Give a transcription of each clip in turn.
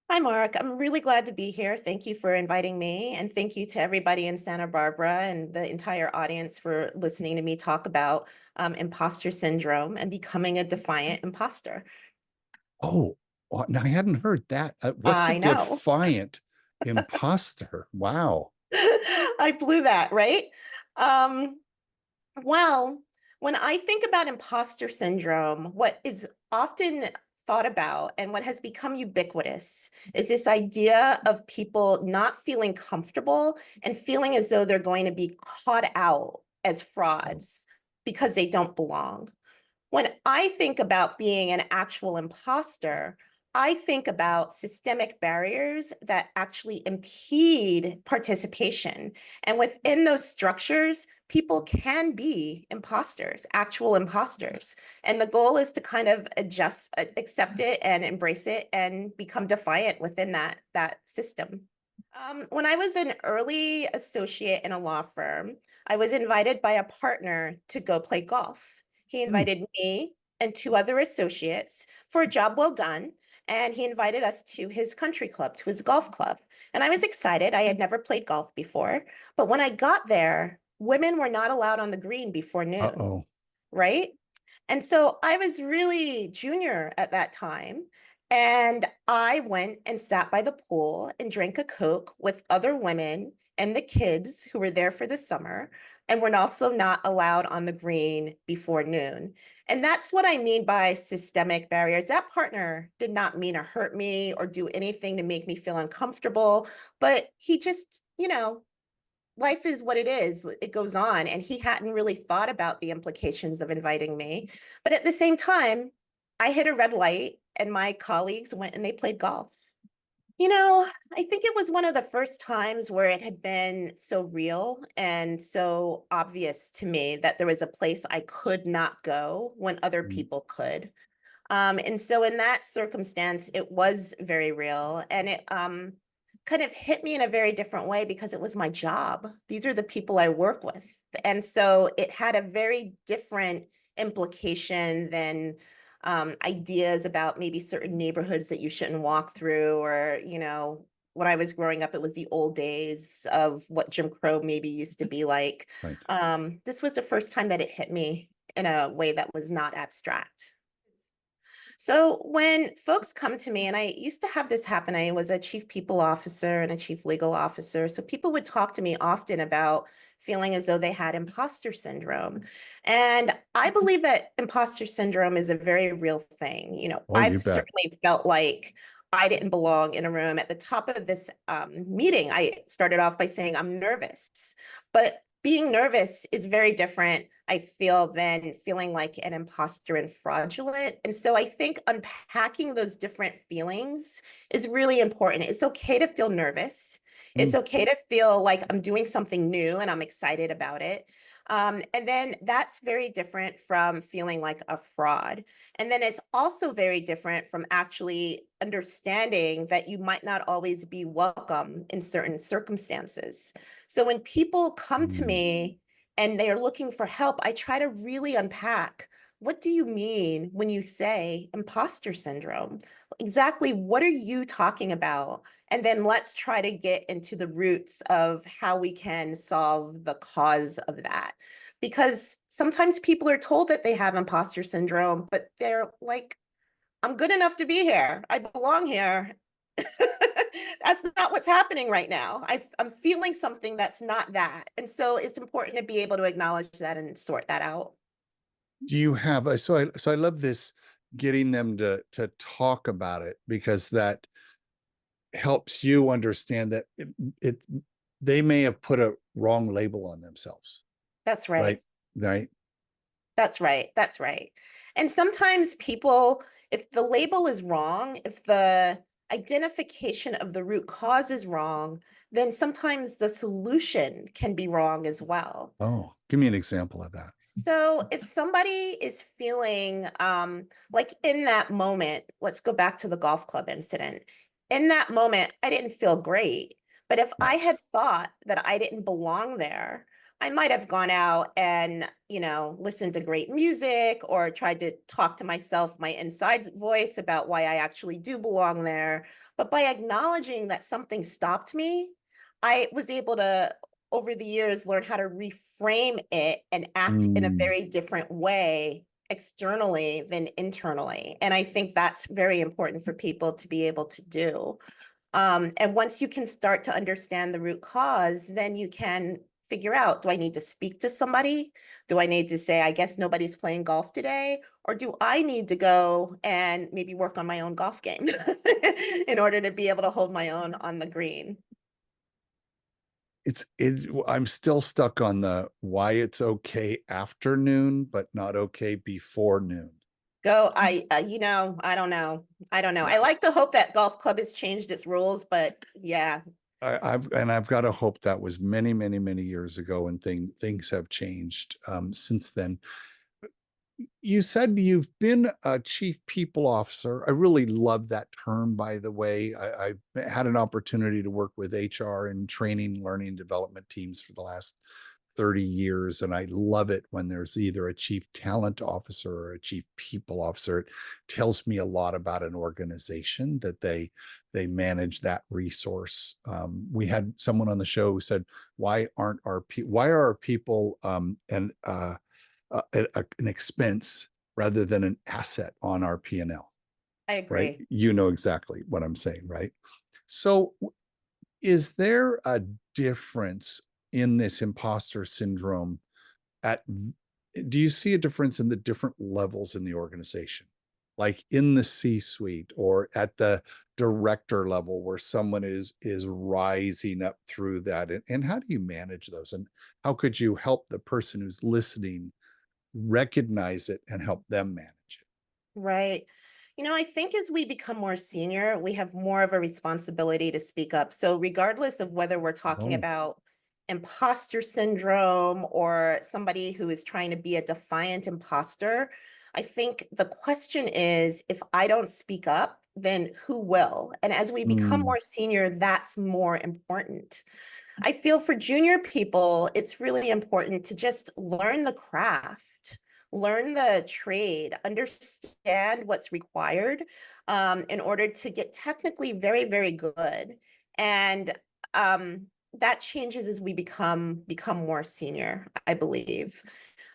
Hi, Mark. I'm really glad to be here. Thank you for inviting me. And thank you to everybody in Santa Barbara and the entire audience for listening to me talk about imposter syndrome and becoming a defiant imposter. Oh, now I hadn't heard that. What's a I know. defiant imposter? Wow. I blew that, right? Um, well, when I think about imposter syndrome, what is often thought about and what has become ubiquitous is this idea of people not feeling comfortable and feeling as though they're going to be caught out as frauds because they don't belong. When I think about being an actual imposter, I think about systemic barriers that actually impede participation. And within those structures, people can be imposters, actual imposters. And the goal is to kind of accept it and embrace it and become defiant within that system. When I was an early associate in a law firm, I was invited by a partner to go play golf. He Hmm. invited me and two other associates for a job well done. And he invited us to his country club, to his golf club. And I was excited. I had never played golf before. But when I got there, women were not allowed on the green before noon, Uh-oh. right? And so I was really junior at that time. And I went and sat by the pool and drank a Coke with other women and the kids who were there for the summer and were also not allowed on the green before noon. And that's what I mean by systemic barriers. That partner did not mean to hurt me or do anything to make me feel uncomfortable, but he just, life is what it is. It goes on. And he hadn't really thought about the implications of inviting me. But at the same time, I hit a red light and my colleagues went and they played golf. I think it was one of the first times where it had been so real and so obvious to me that there was a place I could not go when other Mm. people could. And so in that circumstance, it was very real. And it kind of hit me in a very different way because it was my job. These are the people I work with. And so it had a very different implication than ideas about maybe certain neighborhoods that you shouldn't walk through, or, when I was growing up, it was the old days of what Jim Crow maybe used to be like. Right. This was the first time that it hit me in a way that was not abstract. So when folks come to me, and I used to have this happen, I was a chief people officer and a chief legal officer. So people would talk to me often about feeling as though they had imposter syndrome. And I believe that imposter syndrome is a very real thing. Oh, I've you bet. certainly felt like I didn't belong in a room. At the top of this meeting, I started off by saying I'm nervous, but being nervous is very different, I feel, than feeling like an imposter and fraudulent. And so I think unpacking those different feelings is really important. It's okay to feel nervous. It's Mm. okay to feel like I'm doing something new and I'm excited about it. And then that's very different from feeling like a fraud. And then it's also very different from actually understanding that you might not always be welcome in certain circumstances. So when people come to Mm. me and they are looking for help, I try to really unpack, what do you mean when you say imposter syndrome? Exactly what are you talking about? And then let's try to get into the roots of how we can solve the cause of that. Because sometimes people are told that they have imposter syndrome, but they're like, I'm good enough to be here. I belong here. That's not what's happening right now. I'm feeling something that's not that. And so it's important to be able to acknowledge that and sort that out. Do you have so I love this, getting them to talk about it, because that helps you understand that it they may have put a wrong label on themselves. That's right. Right. Right. That's right. That's right. And sometimes people, if the label is wrong, if the identification of the root cause is wrong, then sometimes the solution can be wrong as well. Oh, give me an example of that. So if somebody is feeling like in that moment, let's go back to the golf club incident. In that moment, I didn't feel great. But if I Right. had thought that I didn't belong there, I might have gone out and, listened to great music or tried to talk to myself, my inside voice about why I actually do belong there. But by acknowledging that something stopped me, I was able to, over the years, learn how to reframe it and act in a Mm. very different way externally than internally. And I think that's very important for people to be able to do. And once you can start to understand the root cause, then you can figure out, do I need to speak to somebody? Do I need to say, I guess nobody's playing golf today? Or do I need to go and maybe work on my own golf game in order to be able to hold my own on the green? I'm still stuck on the why it's okay after noon, but not okay before noon. I don't know. I don't know. Yeah. I like to hope that golf club has changed its rules, but yeah, I've got to hope that was many, many, many years ago, and things have changed since then. You said you've been a chief people officer. I really love that term, by the way. I've had an opportunity to work with HR and training, learning, and development teams for the last 30 years. And I love it when there's either a chief talent officer or a chief people officer. It tells me a lot about an organization that they manage that resource. We had someone on the show who said, why are our people an expense rather than an asset on our P&L, I right? agree. You know exactly what I'm saying, right? So is there a difference in this imposter syndrome at, do you see a difference in the different levels in the organization? Like in the C-suite or at the director level where someone is rising up through that, and how do you manage those, and how could you help the person who's listening recognize it and help them manage it? Right. I think as we become more senior, we have more of a responsibility to speak up. So, regardless of whether we're talking Oh. about imposter syndrome or somebody who is trying to be a defiant imposter, I think the question is, if I don't speak up, then who will? And as we become Mm, more senior, that's more important. I feel for junior people, it's really important to just learn the craft, learn the trade, understand what's required in order to get technically very, very good. And that changes as we become more senior, I believe.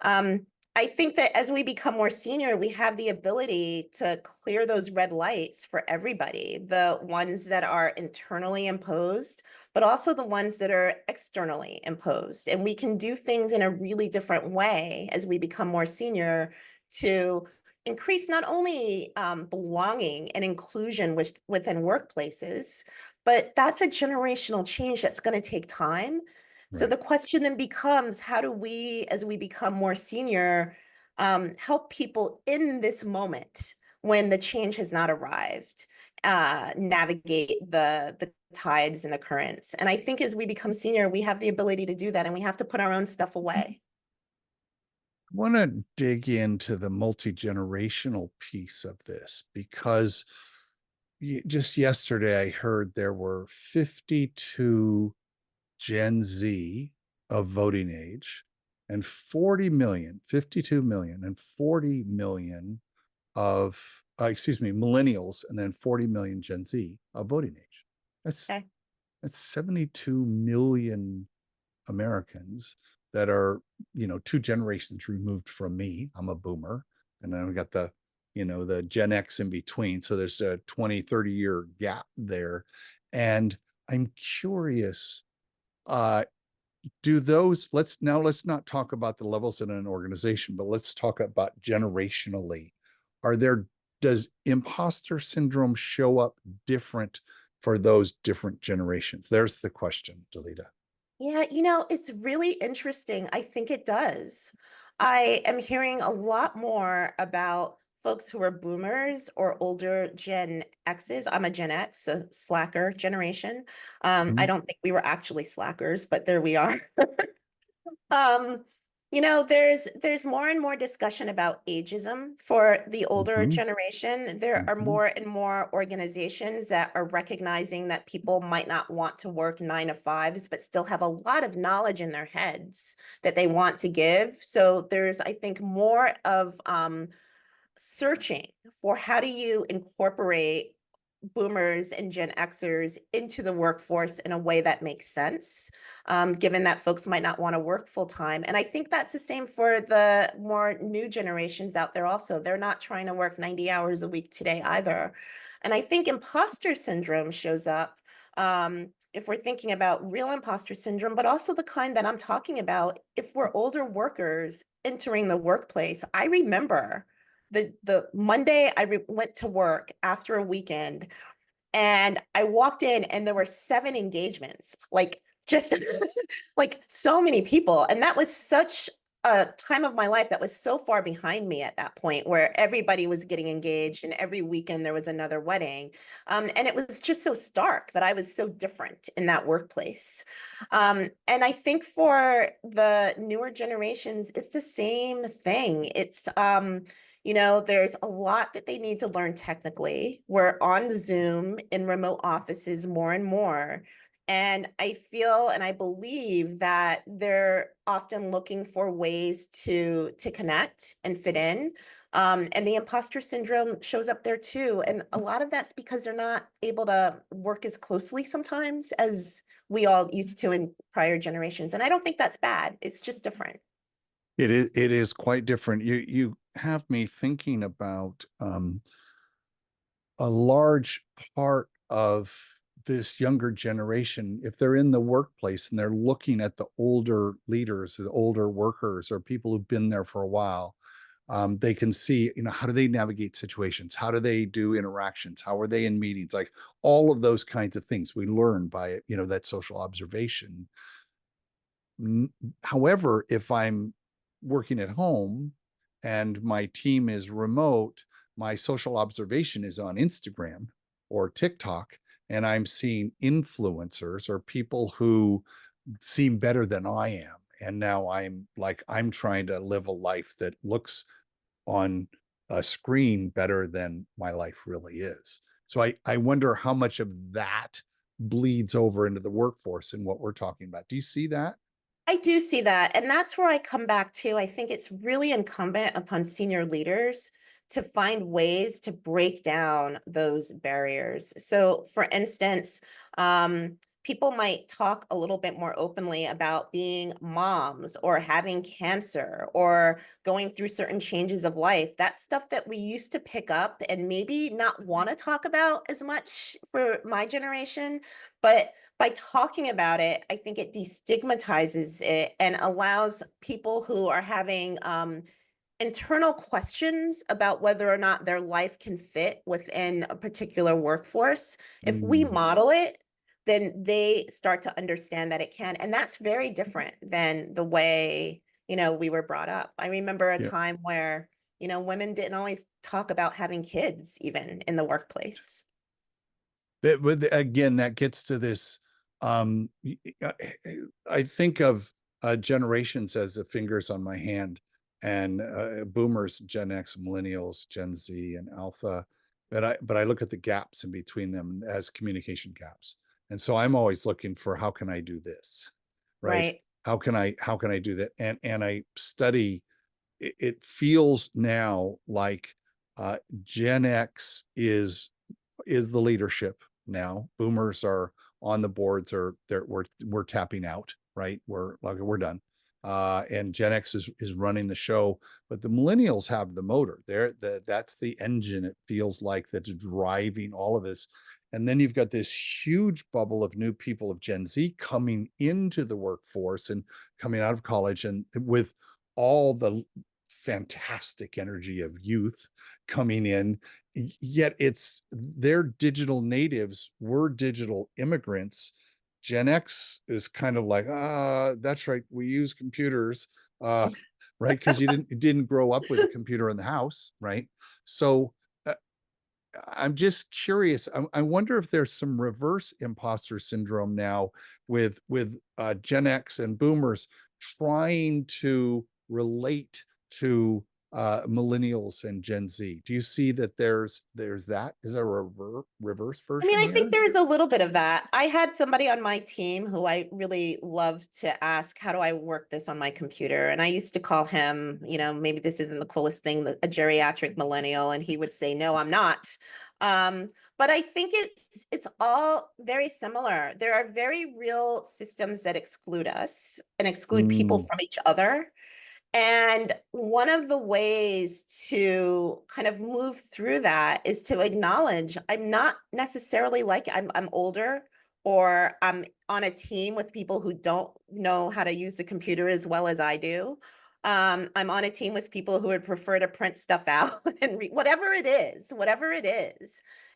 Um, I think that as we become more senior, we have the ability to clear those red lights for everybody, the ones that are internally imposed, but also the ones that are externally imposed. And we can do things in a really different way as we become more senior to increase not only belonging and inclusion within workplaces, but that's a generational change that's going to take time. So right. the question then becomes, how do we, as we become more senior, help people in this moment when the change has not arrived, navigate the tides and the currents? And I think as we become senior, we have the ability to do that, and we have to put our own stuff away. I want to dig into the multi-generational piece of this because just yesterday I heard there were 52 Gen Z of voting age and 40 million, 52 million and 40 million of, excuse me, millennials, and then 40 million Gen Z of voting age. That's Okay. that's 72 million Americans that are, two generations removed from me. I'm a boomer. And then we got the Gen X in between. So there's a 20, 30-year gap there. And I'm curious, uh, do those, let's not talk about the levels in an organization, but let's talk about generationally. Are there, does imposter syndrome show up different for those different generations? There's the question, Delida. Yeah, it's really interesting. I think it does. I am hearing a lot more about folks who are boomers or older Gen X's. I'm a Gen X, a slacker generation. I Mhm, don't think we were actually slackers, but there we are. Um, there's more and more discussion about ageism for the older mhm, generation. There are mhm. more and more organizations that are recognizing that people might not want to work 9 to 5s, but still have a lot of knowledge in their heads that they want to give. So there's, I think, more of searching for how do you incorporate boomers and Gen Xers into the workforce in a way that makes sense, given that folks might not want to work full time. And I think that's the same for the more new generations out there also. They're not trying to work 90 hours a week today either. And I think imposter syndrome shows up if we're thinking about real imposter syndrome, but also the kind that I'm talking about if we're older workers entering the workplace. I remember the Monday went to work after a weekend, and I walked in and there were 7 engagements, like just like so many people. And that was such a time of my life that was so far behind me at that point, where everybody was getting engaged and every weekend there was another wedding. And it was just so stark that I was so different in that workplace. And I think for the newer generations, it's the same thing. There's a lot that they need to learn technically. We're on Zoom in remote offices more and more. And I feel and I believe that they're often looking for ways to connect and fit in. And the imposter syndrome shows up there too. And a lot of that's because they're not able to work as closely sometimes as we all used to in prior generations. And I don't think that's bad. It's just different. It is quite different. You have me thinking about a large part of this younger generation, if they're in the workplace and they're looking at the older leaders, the older workers, or people who've been there for a while, they can see, how do they navigate situations? How do they do interactions? How are they in meetings? Like all of those kinds of things we learn by, that social observation. However, if I'm working at home and my team is remote, my social observation is on Instagram or TikTok, and I'm seeing influencers or people who seem better than I am. And now I'm trying to live a life that looks on a screen better than my life really is. So I wonder how much of that bleeds over into the workforce and what we're talking about. Do you see that? I do see that. And that's where I come back to. I think it's really incumbent upon senior leaders to find ways to break down those barriers. So, for instance, people might talk a little bit more openly about being moms or having cancer or going through certain changes of life. That's stuff that we used to pick up and maybe not want to talk about as much for my generation. But by talking about it, I think it destigmatizes it and allows people who are having internal questions about whether or not their life can fit within a particular workforce. If we Mm, model it, then they start to understand that it can. And that's very different than the way, we were brought up. I remember a yeah. time where, women didn't always talk about having kids even in the workplace. But again, that gets to this. I think of generations as the fingers on my hand, and boomers, Gen X, millennials, Gen Z, and Alpha. But I look at the gaps in between them as communication gaps, and so I'm always looking for how can I do this, right? Right. How can I do that? And I study. It feels now like Gen X is the leadership now. Boomers are on the boards, or we're tapping out, right? We're done. And Gen X is running the show, but the millennials have the motor. That's the engine. It feels like that's driving all of this. And then you've got this huge bubble of new people of Gen Z coming into the workforce and coming out of college, and with all the fantastic energy of youth coming in, yet they're digital natives, we're digital immigrants. Gen X is kind of like, that's right, we use computers, right? Because you didn't grow up with a computer in the house, right? So I'm just curious. I wonder if there's some reverse imposter syndrome now with Gen X and Boomers trying to relate to millennials and Gen Z. Do you see that there's that? Is there a reverse I mean, version I think here? there's a little bit of that. I had somebody on my team who I really loved to ask, how do I work this on my computer? And I used to call him, maybe this isn't the coolest thing, a geriatric millennial. And he would say, no, I'm not. But I think it's all very similar. There are very real systems that exclude us and exclude people Mm, from each other. And one of the ways to kind of move through that is to acknowledge I'm not necessarily like I'm older, or I'm on a team with people who don't know how to use the computer as well as I do. I'm on a team with people who would prefer to print stuff out and whatever it is,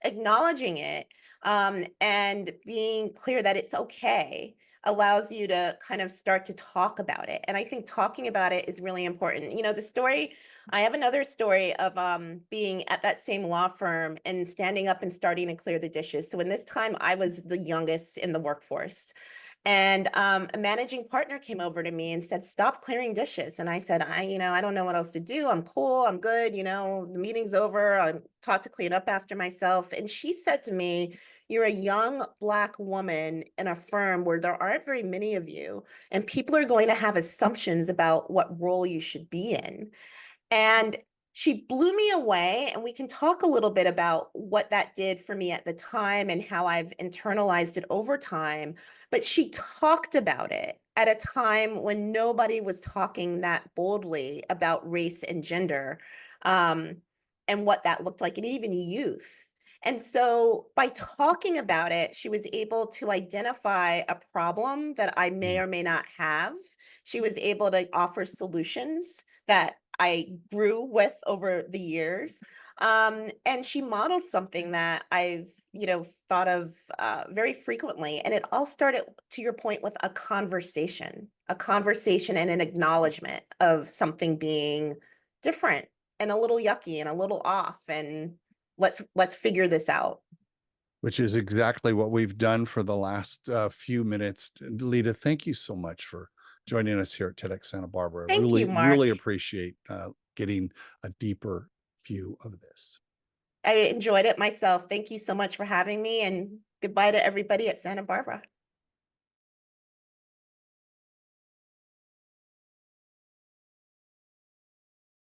acknowledging it, and being clear that it's okay allows you to kind of start to talk about it. And I think talking about it is really important. The story, I have another story of being at that same law firm and standing up and starting to clear the dishes. So in this time, I was the youngest in the workforce. And a managing partner came over to me and said, "Stop clearing dishes." And I said, I don't know what else to do. I'm cool. I'm good. The meeting's over. I'm taught to clean up after myself. And she said to me, "You're a young Black woman in a firm where there aren't very many of you, and people are going to have assumptions about what role you should be in." And she blew me away. And we can talk a little bit about what that did for me at the time and how I've internalized it over time. But she talked about it at a time when nobody was talking that boldly about race and gender, um, and what that looked like, and even youth. And so by talking about it, she was able to identify a problem that I may mm. or may not have. She was able to offer solutions that I grew with over the years. And she modeled something that I've, thought of very frequently. And it all started, to your point, with a conversation and an acknowledgement of something being different and a little yucky and a little off. And let's figure this out. Which is exactly what we've done for the last few minutes. Delida, thank you so much for joining us here at TEDx Santa Barbara. Thank you, Really, Mark. really appreciate getting a deeper view of this. I enjoyed it myself. Thank you so much for having me, and goodbye to everybody at Santa Barbara.